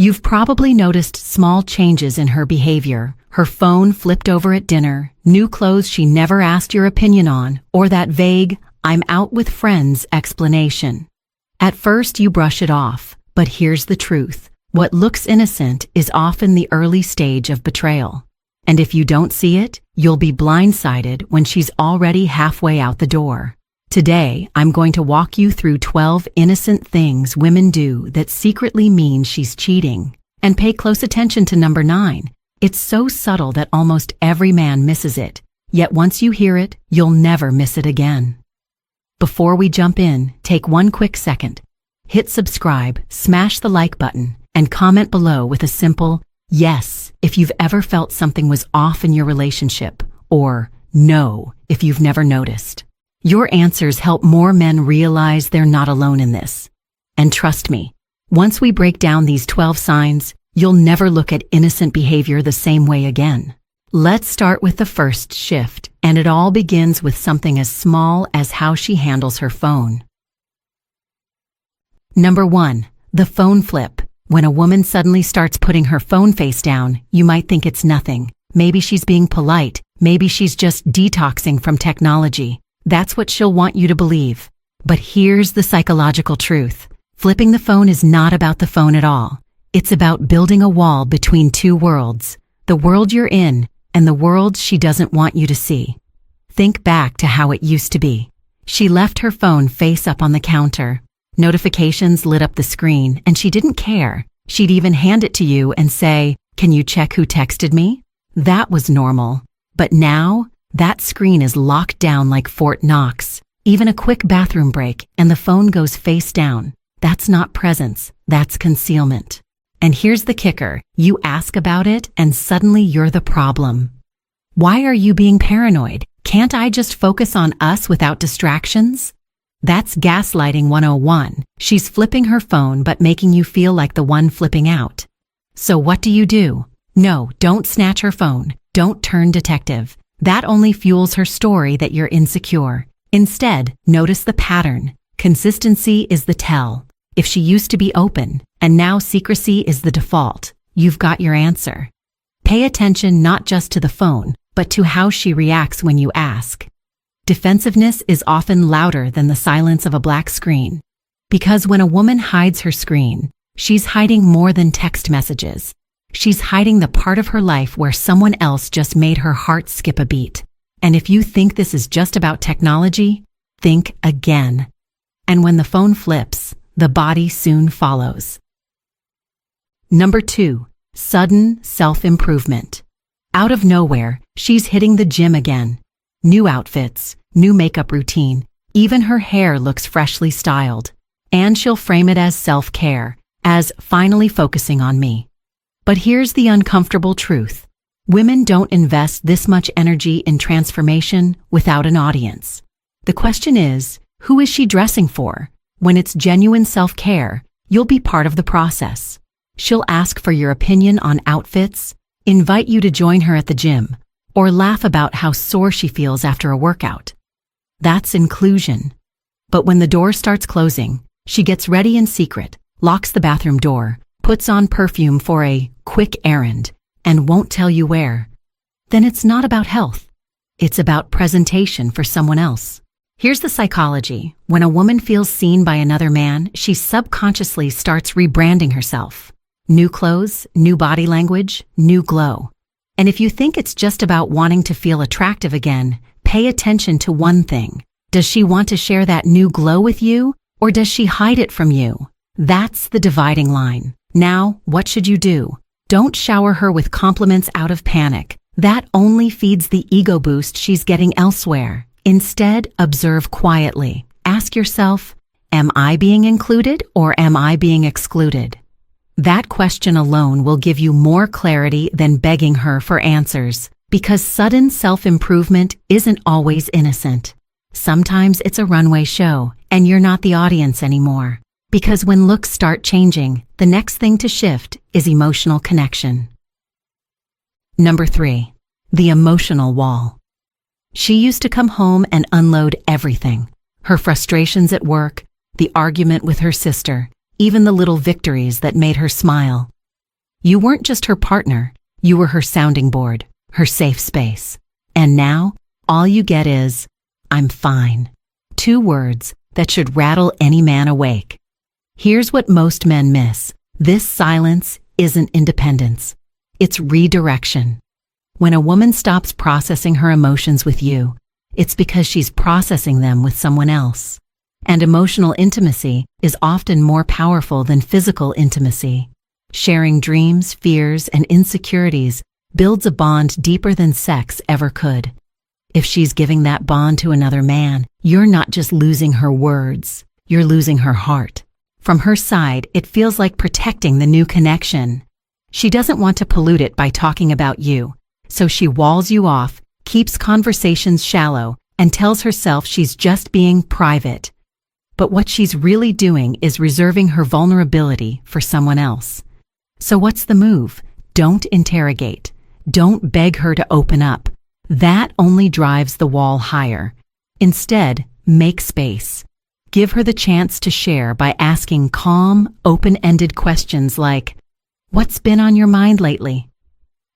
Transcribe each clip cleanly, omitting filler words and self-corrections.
You've probably noticed small changes in her behavior, her phone flipped over at dinner, new clothes she never asked your opinion on, or that vague, "I'm out with friends" explanation. At first you brush it off, but here's the truth. What looks innocent is often the early stage of betrayal. And if you don't see it, you'll be blindsided when she's already halfway out the door. Today, I'm going to walk you through 12 innocent things women do that secretly mean she's cheating. And pay close attention to number 9. It's so subtle that almost every man misses it. Yet once you hear it, you'll never miss it again. Before we jump in, take one quick second. Hit subscribe, smash the like button, and comment below with a simple yes if you've ever felt something was off in your relationship, or no if you've never noticed. Your answers help more men realize they're not alone in this. And trust me, once we break down these 12 signs, you'll never look at innocent behavior the same way again. Let's start with the first shift, and it all begins with something as small as how she handles her phone. Number 1. The phone flip. When a woman suddenly starts putting her phone face down, you might think it's nothing. Maybe she's being polite, maybe she's just detoxing from technology. That's what she'll want you to believe. But here's the psychological truth. Flipping the phone is not about the phone at all. It's about building a wall between two worlds, the world you're in and the world she doesn't want you to see. Think back to how it used to be. She left her phone face up on the counter. Notifications lit up the screen and she didn't care. She'd even hand it to you and say, "Can you check who texted me?" That was normal. But now, that screen is locked down like Fort Knox. Even a quick bathroom break and the phone goes face down. That's not presence, that's concealment. And here's the kicker. You ask about it and suddenly you're the problem. Why are you being paranoid? Can't I just focus on us without distractions? That's gaslighting 101. She's flipping her phone but making you feel like the one flipping out. So what do? No, don't snatch her phone. Don't turn detective. That only fuels her story that you're insecure. Instead, notice the pattern. Consistency is the tell. If she used to be open, and now secrecy is the default, you've got your answer. Pay attention not just to the phone, but to how she reacts when you ask. Defensiveness is often louder than the silence of a black screen. Because when a woman hides her screen, she's hiding more than text messages. She's hiding the part of her life where someone else just made her heart skip a beat. And if you think this is just about technology, think again. And when the phone flips, the body soon follows. Number 2. Sudden self-improvement. Out of nowhere, she's hitting the gym again. New outfits, new makeup routine, even her hair looks freshly styled. And she'll frame it as self-care, as finally focusing on me. But here's the uncomfortable truth. Women don't invest this much energy in transformation without an audience. The question is, who is she dressing for? When it's genuine self-care, you'll be part of the process. She'll ask for your opinion on outfits, invite you to join her at the gym, or laugh about how sore she feels after a workout. That's inclusion. But when the door starts closing, she gets ready in secret, locks the bathroom door, puts on perfume for a quick errand, and won't tell you where. Then it's not about health. It's about presentation for someone else. Here's the psychology. When a woman feels seen by another man, she subconsciously starts rebranding herself. New clothes, new body language, new glow. And if you think it's just about wanting to feel attractive again, pay attention to one thing. Does she want to share that new glow with you, or does she hide it from you? That's the dividing line. Now, what should you do? Don't shower her with compliments out of panic. That only feeds the ego boost she's getting elsewhere. Instead, observe quietly. Ask yourself, am I being included or am I being excluded? That question alone will give you more clarity than begging her for answers, because sudden self-improvement isn't always innocent. Sometimes it's a runway show, and you're not the audience anymore. Because when looks start changing, the next thing to shift is emotional connection. Number 3. The emotional wall. She used to come home and unload everything. Her frustrations at work, the argument with her sister, even the little victories that made her smile. You weren't just her partner, you were her sounding board, her safe space. And now, all you get is, "I'm fine." 2 words that should rattle any man awake. Here's what most men miss. This silence isn't independence. It's redirection. When a woman stops processing her emotions with you, it's because she's processing them with someone else. And emotional intimacy is often more powerful than physical intimacy. Sharing dreams, fears, and insecurities builds a bond deeper than sex ever could. If she's giving that bond to another man, you're not just losing her words, you're losing her heart. From her side, it feels like protecting the new connection. She doesn't want to pollute it by talking about you, so she walls you off, keeps conversations shallow, and tells herself she's just being private. But what she's really doing is reserving her vulnerability for someone else. So what's the move? Don't interrogate. Don't beg her to open up. That only drives the wall higher. Instead, make space. Give her the chance to share by asking calm, open-ended questions like, "What's been on your mind lately?"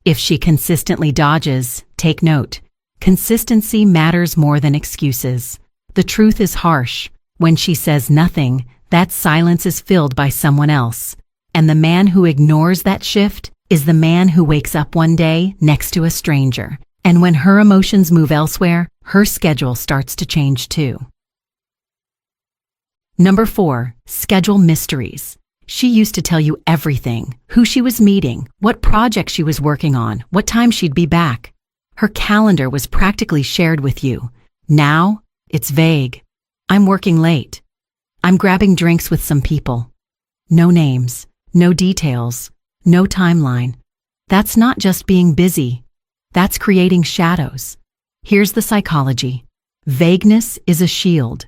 If she consistently dodges, take note. Consistency matters more than excuses. The truth is harsh. When she says nothing, that silence is filled by someone else. And the man who ignores that shift is the man who wakes up one day next to a stranger. And when her emotions move elsewhere, her schedule starts to change too. Number 4, schedule mysteries. She used to tell you everything: who she was meeting, what project she was working on, what time she'd be back. Her calendar was practically shared with you. Now, it's vague. "I'm working late. I'm grabbing drinks with some people." No names, no details, no timeline. That's not just being busy. That's creating shadows. Here's the psychology. Vagueness is a shield.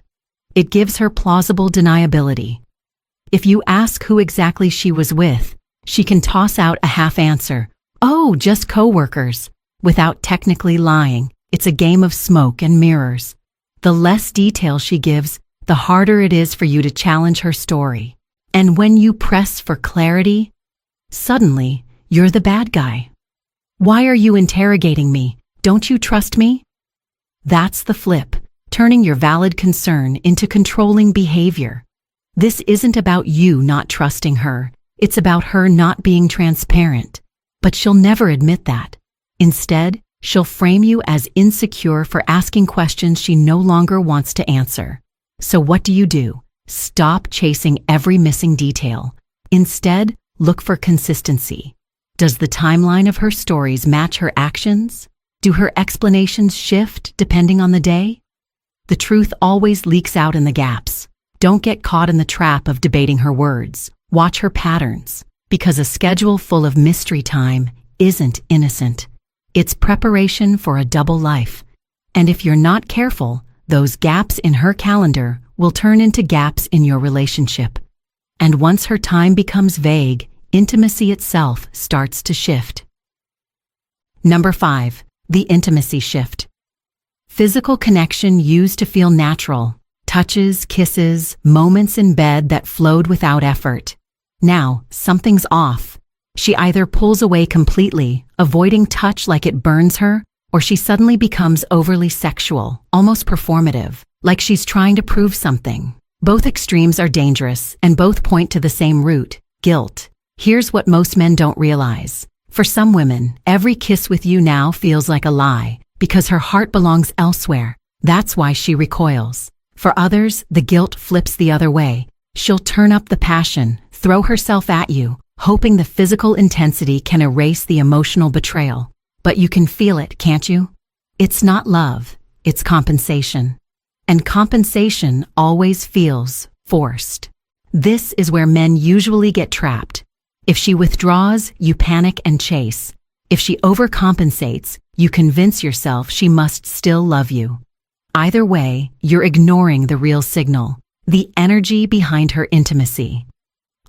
It gives her plausible deniability. If you ask who exactly she was with, she can toss out a half answer, "Oh, just coworkers," without technically lying. It's a game of smoke and mirrors. The less detail she gives, the harder it is for you to challenge her story. And when you press for clarity, suddenly you're the bad guy. "Why are you interrogating me? Don't you trust me?" That's the flip, turning your valid concern into controlling behavior. This isn't about you not trusting her. It's about her not being transparent. But she'll never admit that. Instead, she'll frame you as insecure for asking questions she no longer wants to answer. So what do? Stop chasing every missing detail. Instead, look for consistency. Does the timeline of her stories match her actions? Do her explanations shift depending on the day? The truth always leaks out in the gaps. Don't get caught in the trap of debating her words. Watch her patterns, because a schedule full of mystery time isn't innocent. It's preparation for a double life. And if you're not careful, those gaps in her calendar will turn into gaps in your relationship. And once her time becomes vague, intimacy itself starts to shift. Number 5, the intimacy shift. Physical connection used to feel natural. Touches, kisses, moments in bed that flowed without effort. Now, something's off. She either pulls away completely, avoiding touch like it burns her, or she suddenly becomes overly sexual, almost performative, like she's trying to prove something. Both extremes are dangerous, and both point to the same root: guilt. Here's what most men don't realize. For some women, every kiss with you now feels like a lie, because her heart belongs elsewhere. That's why she recoils. For others, the guilt flips the other way. She'll turn up the passion, throw herself at you, hoping the physical intensity can erase the emotional betrayal. But you can feel it, can't you? It's not love, it's compensation. And compensation always feels forced. This is where men usually get trapped. If she withdraws, you panic and chase. If she overcompensates, you convince yourself she must still love you. Either way, you're ignoring the real signal, the energy behind her intimacy.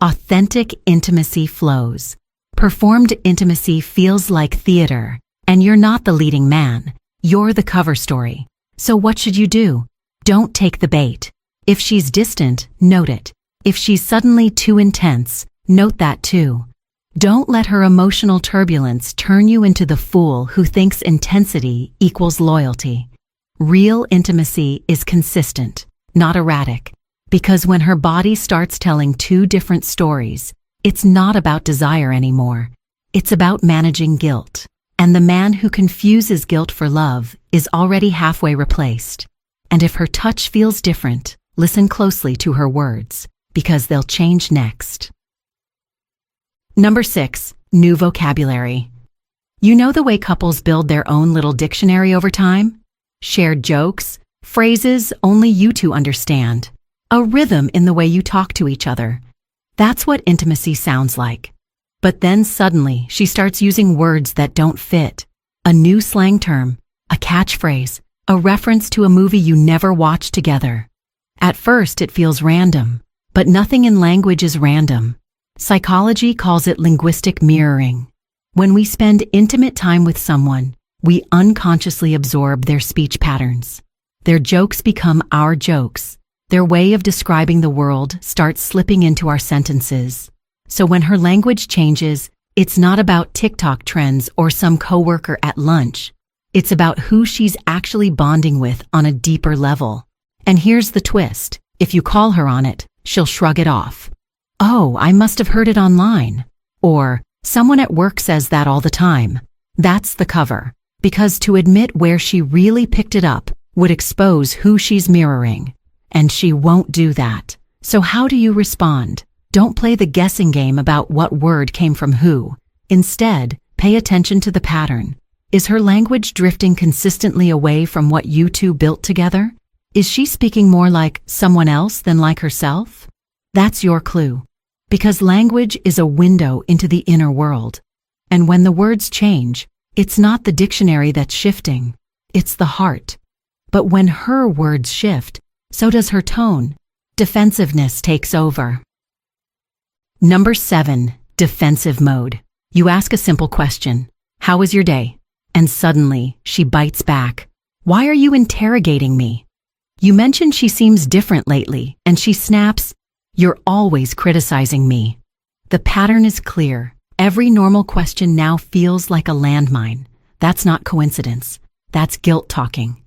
Authentic intimacy flows. Performed intimacy feels like theater, and you're not the leading man, you're the cover story. So what should you do? Don't take the bait. If she's distant, note it. If she's suddenly too intense, note that too. Don't let her emotional turbulence turn you into the fool who thinks intensity equals loyalty. Real intimacy is consistent, not erratic, because when her body starts telling two different stories, it's not about desire anymore. It's about managing guilt. And the man who confuses guilt for love is already halfway replaced. And if her touch feels different, listen closely to her words, because they'll change next. Number 6, new vocabulary. You know the way couples build their own little dictionary over time? Shared jokes, phrases only you two understand, a rhythm in the way you talk to each other. That's what intimacy sounds like. But then suddenly she starts using words that don't fit. A new slang term, a catchphrase, a reference to a movie you never watched together. At first it feels random, but nothing in language is random. Psychology calls it linguistic mirroring. When we spend intimate time with someone, we unconsciously absorb their speech patterns. Their jokes become our jokes. Their way of describing the world starts slipping into our sentences. So when her language changes, it's not about TikTok trends or some coworker at lunch. It's about who she's actually bonding with on a deeper level. And here's the twist. If you call her on it, she'll shrug it off. Oh, I must have heard it online. Or, someone at work says that all the time. That's the cover. Because to admit where she really picked it up would expose who she's mirroring. And she won't do that. So how do you respond? Don't play the guessing game about what word came from who. Instead, pay attention to the pattern. Is her language drifting consistently away from what you two built together? Is she speaking more like someone else than like herself? That's your clue. Because language is a window into the inner world. And when the words change, it's not the dictionary that's shifting. It's the heart. But when her words shift, so does her tone. Defensiveness takes over. Number 7, defensive mode. You ask a simple question. How was your day? And suddenly, she bites back. Why are you interrogating me? You mention she seems different lately, and she snaps, you're always criticizing me. The pattern is clear. Every normal question now feels like a landmine. That's not coincidence. That's guilt talking.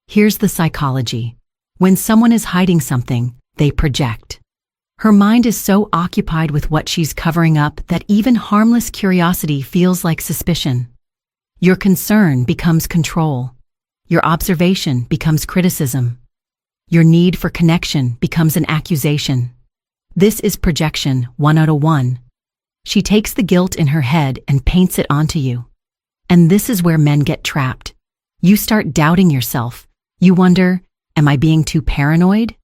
Here's the psychology. When someone is hiding something, they project. Her mind is so occupied with what she's covering up that even harmless curiosity feels like suspicion. Your concern becomes control. Your observation becomes criticism. Your need for connection becomes an accusation. This is projection 101. She takes the guilt in her head and paints it onto you. And this is where men get trapped. You start doubting yourself. You wonder, am I being too paranoid?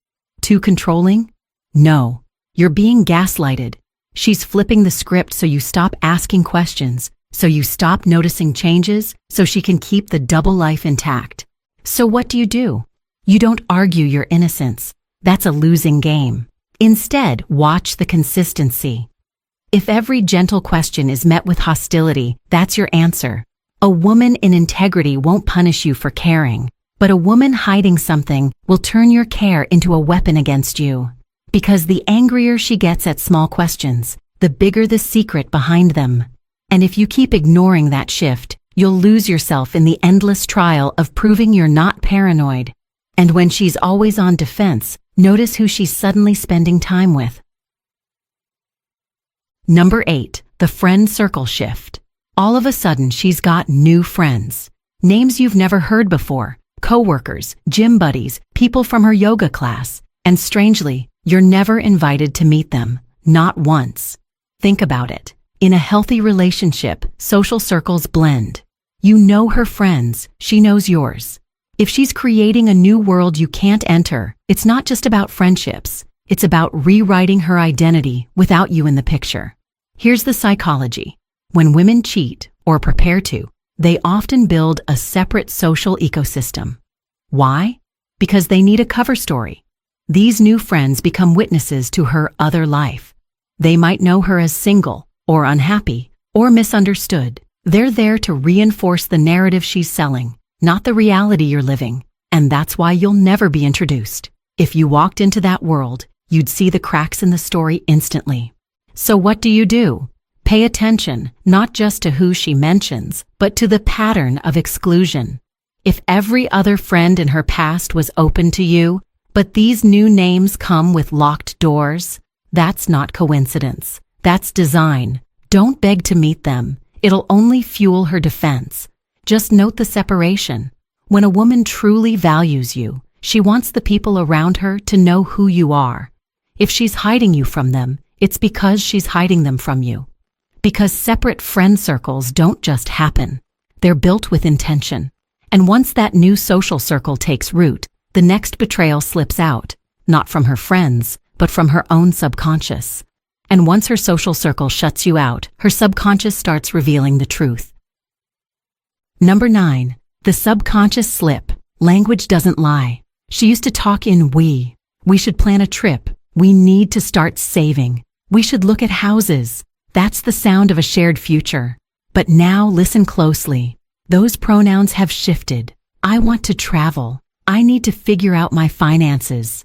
Too controlling? No, you're being gaslighted. She's flipping the script so you stop asking questions, so you stop noticing changes, so she can keep the double life intact. So what do? You don't argue your innocence. That's a losing game. Instead, watch the consistency. If every gentle question is met with hostility, that's your answer. A woman in integrity won't punish you for caring, but a woman hiding something will turn your care into a weapon against you. Because the angrier she gets at small questions, the bigger the secret behind them. And if you keep ignoring that shift, you'll lose yourself in the endless trial of proving you're not paranoid. And when she's always on defense, notice who she's suddenly spending time with. Number 8, the friend circle shift. All of a sudden, she's got new friends. Names you've never heard before, coworkers, gym buddies, people from her yoga class. And strangely, you're never invited to meet them, not once. Think about it. In a healthy relationship, social circles blend. You know her friends, she knows yours. If she's creating a new world you can't enter, it's not just about friendships. It's about rewriting her identity without you in the picture. Here's the psychology. When women cheat, or prepare to, they often build a separate social ecosystem. Why? Because they need a cover story. These new friends become witnesses to her other life. They might know her as single, or unhappy, or misunderstood. They're there to reinforce the narrative she's selling, not the reality you're living. And that's why you'll never be introduced. If you walked into that world, you'd see the cracks in the story instantly. So what do? Pay attention, not just to who she mentions, but to the pattern of exclusion. If every other friend in her past was open to you, but these new names come with locked doors, that's not coincidence. That's design. Don't beg to meet them. It'll only fuel her defense. Just note the separation. When a woman truly values you, she wants the people around her to know who you are. If she's hiding you from them, it's because she's hiding them from you. Because separate friend circles don't just happen. They're built with intention. And once that new social circle takes root, the next betrayal slips out, not from her friends, but from her own subconscious. And once her social circle shuts you out, her subconscious starts revealing the truth. Number 9. The subconscious slip. Language doesn't lie. She used to talk in we. We should plan a trip. We need to start saving. We should look at houses. That's the sound of a shared future. But now listen closely. Those pronouns have shifted. I want to travel. I need to figure out my finances.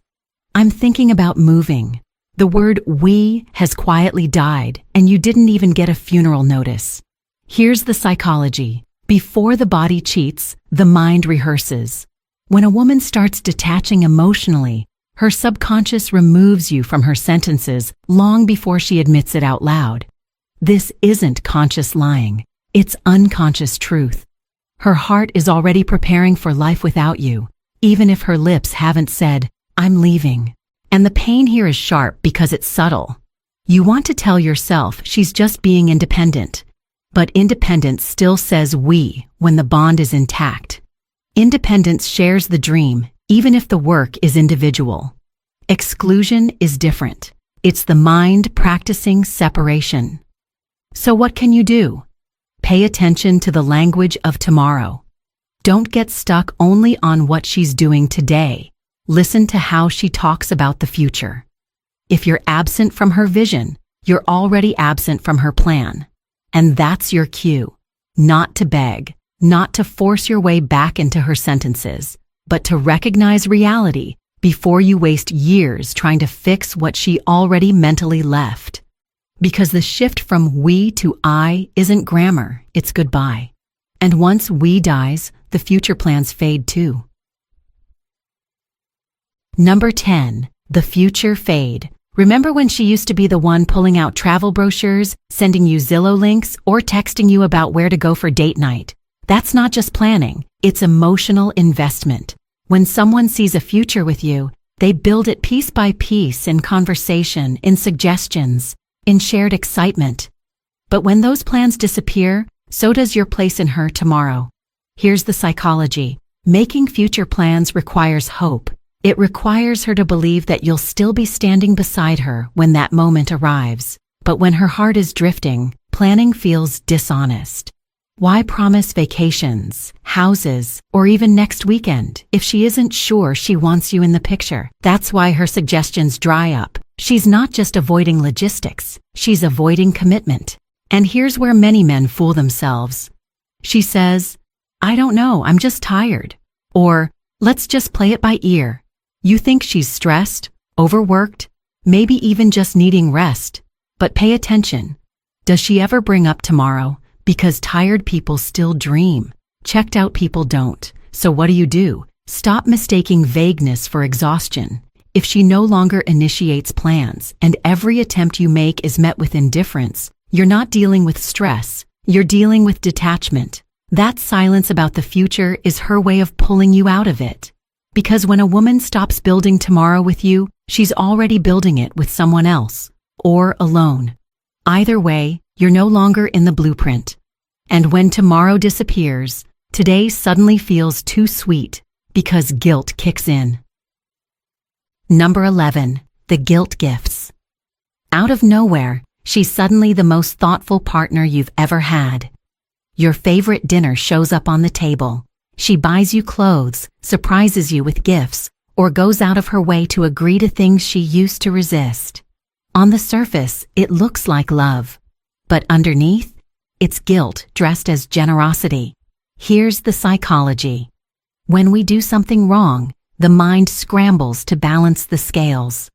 I'm thinking about moving. The word we has quietly died, and you didn't even get a funeral notice. Here's the psychology. Before the body cheats, the mind rehearses. When a woman starts detaching emotionally, her subconscious removes you from her sentences long before she admits it out loud. This isn't conscious lying. It's unconscious truth. Her heart is already preparing for life without you, even if her lips haven't said, "I'm leaving." And the pain here is sharp because it's subtle. You want to tell yourself she's just being independent. But independence still says we when the bond is intact. Independence shares the dream, even if the work is individual. Exclusion is different. It's the mind practicing separation. So what can you do? Pay attention to the language of tomorrow. Don't get stuck only on what she's doing today. Listen to how she talks about the future. If you're absent from her vision, you're already absent from her plan. And that's your cue. Not to beg, not to force your way back into her sentences, but to recognize reality before you waste years trying to fix what she already mentally left. Because the shift from we to I isn't grammar, it's goodbye. And once we dies, the future plans fade too. Number 10. The future fade. Remember when she used to be the one pulling out travel brochures, sending you Zillow links, or texting you about where to go for date night? That's not just planning, it's emotional investment. When someone sees a future with you, they build it piece by piece in conversation, in suggestions, in shared excitement. But when those plans disappear, so does your place in her tomorrow. Here's the psychology. Making future plans requires hope. It requires her to believe that you'll still be standing beside her when that moment arrives. But when her heart is drifting, planning feels dishonest. Why promise vacations, houses, or even next weekend if she isn't sure she wants you in the picture? That's why her suggestions dry up. She's not just avoiding logistics, she's avoiding commitment. And here's where many men fool themselves. She says, "I don't know, I'm just tired." Or, "Let's just play it by ear." You think she's stressed, overworked, maybe even just needing rest. But pay attention. Does she ever bring up tomorrow? Because tired people still dream. Checked out people don't. So what do? Stop mistaking vagueness for exhaustion. If she no longer initiates plans and every attempt you make is met with indifference, you're not dealing with stress, you're dealing with detachment. That silence about the future is her way of pulling you out of it. Because when a woman stops building tomorrow with you, she's already building it with someone else, or alone. Either way, you're no longer in the blueprint. And when tomorrow disappears, today suddenly feels too sweet because guilt kicks in. Number 11. The guilt gifts. Out of nowhere, she's suddenly the most thoughtful partner you've ever had. Your favorite dinner shows up on the table. She buys you clothes, surprises you with gifts, or goes out of her way to agree to things she used to resist. On the surface, it looks like love. But underneath, it's guilt dressed as generosity. Here's the psychology. When we do something wrong, the mind scrambles to balance the scales.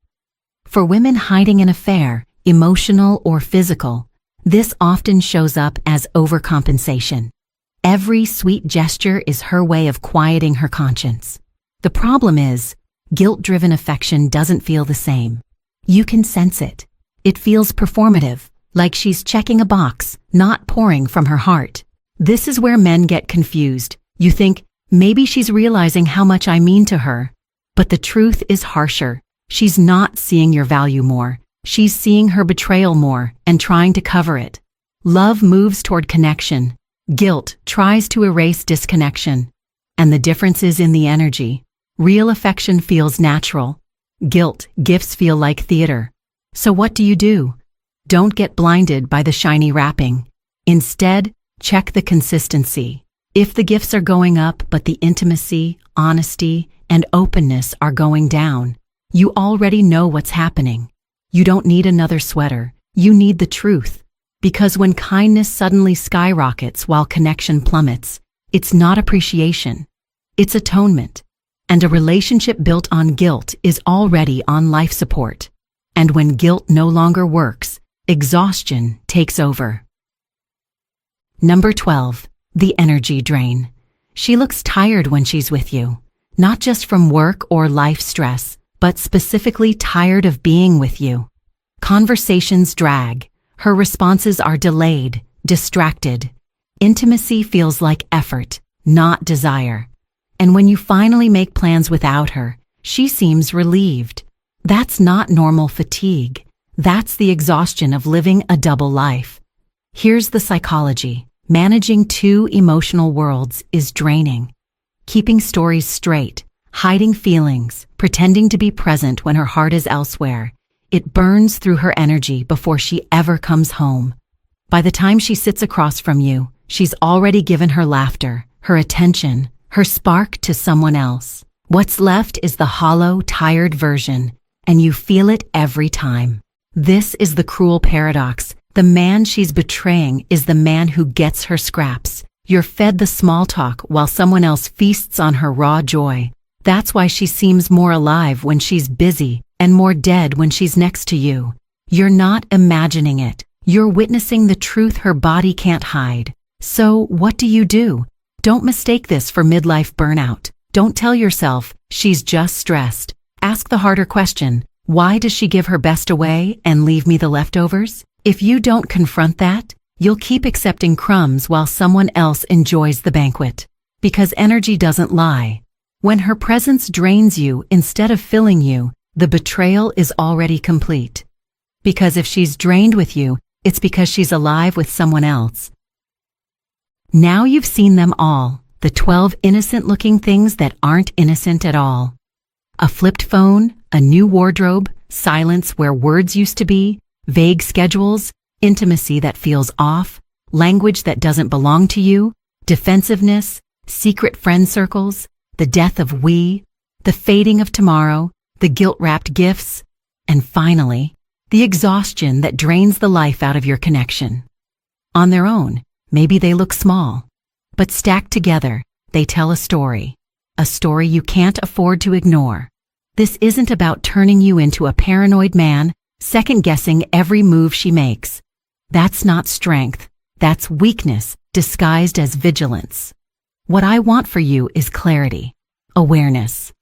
For women hiding an affair, emotional or physical, This often shows up as overcompensation. Every sweet gesture is her way of quieting her conscience. The problem is, guilt-driven affection doesn't feel the same. You can sense it. It feels performative, like she's checking a box, not pouring from her heart. This is where men get confused. You think, maybe she's realizing how much I mean to her. But the truth is harsher. She's not seeing your value more. She's seeing her betrayal more and trying to cover it. Love moves toward connection. Guilt tries to erase disconnection. And the difference is in the energy. Real affection feels natural. Guilt gifts feel like theater. So what do? Don't get blinded by the shiny wrapping. Instead, check the consistency. If the gifts are going up but the intimacy, honesty, and openness are going down, you already know what's happening. You don't need another sweater. You need the truth. Because when kindness suddenly skyrockets while connection plummets, it's not appreciation. It's atonement. And a relationship built on guilt is already on life support. And when guilt no longer works, exhaustion takes over. Number 12. The energy drain. She looks tired when she's with you. Not just from work or life stress, but specifically tired of being with you. Conversations drag. Her responses are delayed, distracted. Intimacy feels like effort, not desire. And when you finally make plans without her, she seems relieved. That's not normal fatigue. That's the exhaustion of living a double life. Here's the psychology. Managing two emotional worlds is draining. Keeping stories straight, hiding feelings, pretending to be present when her heart is elsewhere. It burns through her energy before she ever comes home. By the time she sits across from you, she's already given her laughter, her attention, her spark to someone else. What's left is the hollow, tired version, and you feel it every time. This is the cruel paradox. The man she's betraying is the man who gets her scraps. You're fed the small talk while someone else feasts on her raw joy. That's why she seems more alive when she's busy and more dead when she's next to you. You're not imagining it. You're witnessing the truth her body can't hide. So what do? Don't mistake this for midlife burnout. Don't tell yourself, she's just stressed. Ask the harder question, why does she give her best away and leave me the leftovers? If you don't confront that, you'll keep accepting crumbs while someone else enjoys the banquet. Because energy doesn't lie. When her presence drains you instead of filling you, the betrayal is already complete. Because if she's drained with you, it's because she's alive with someone else. Now you've seen them all, the 12 innocent-looking things that aren't innocent at all. A flipped phone, a new wardrobe, silence where words used to be, vague schedules, intimacy that feels off, language that doesn't belong to you, defensiveness, secret friend circles, the death of we, the fading of tomorrow, the guilt-wrapped gifts, and finally, the exhaustion that drains the life out of your connection. On their own, maybe they look small, but stacked together, they tell a story you can't afford to ignore. This isn't about turning you into a paranoid man, second-guessing every move she makes. That's not strength, that's weakness disguised as vigilance. What I want for you is clarity, awareness.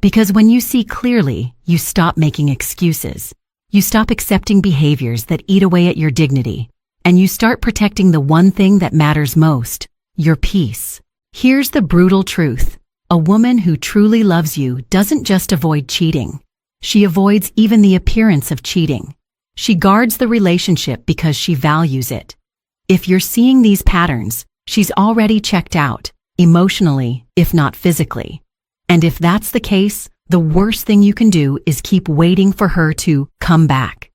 Because when you see clearly, you stop making excuses. You stop accepting behaviors that eat away at your dignity. And you start protecting the one thing that matters most, your peace. Here's the brutal truth. A woman who truly loves you doesn't just avoid cheating. She avoids even the appearance of cheating. She guards the relationship because she values it. If you're seeing these patterns, she's already checked out, emotionally, if not physically. And if that's the case, the worst thing you can do is keep waiting for her to come back.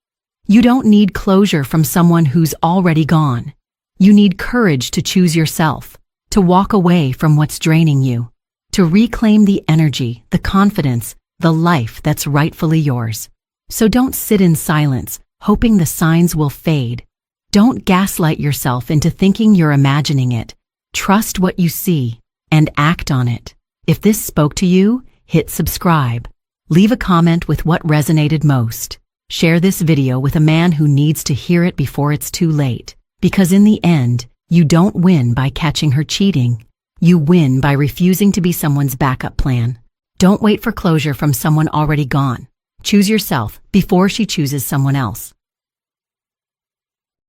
You don't need closure from someone who's already gone. You need courage to choose yourself, to walk away from what's draining you, to reclaim the energy, the confidence, the life that's rightfully yours. So don't sit in silence, hoping the signs will fade. Don't gaslight yourself into thinking you're imagining it. Trust what you see and act on it. If this spoke to you, hit subscribe. Leave a comment with what resonated most. Share this video with a man who needs to hear it before it's too late. Because in the end, you don't win by catching her cheating. You win by refusing to be someone's backup plan. Don't wait for closure from someone already gone. Choose yourself before she chooses someone else.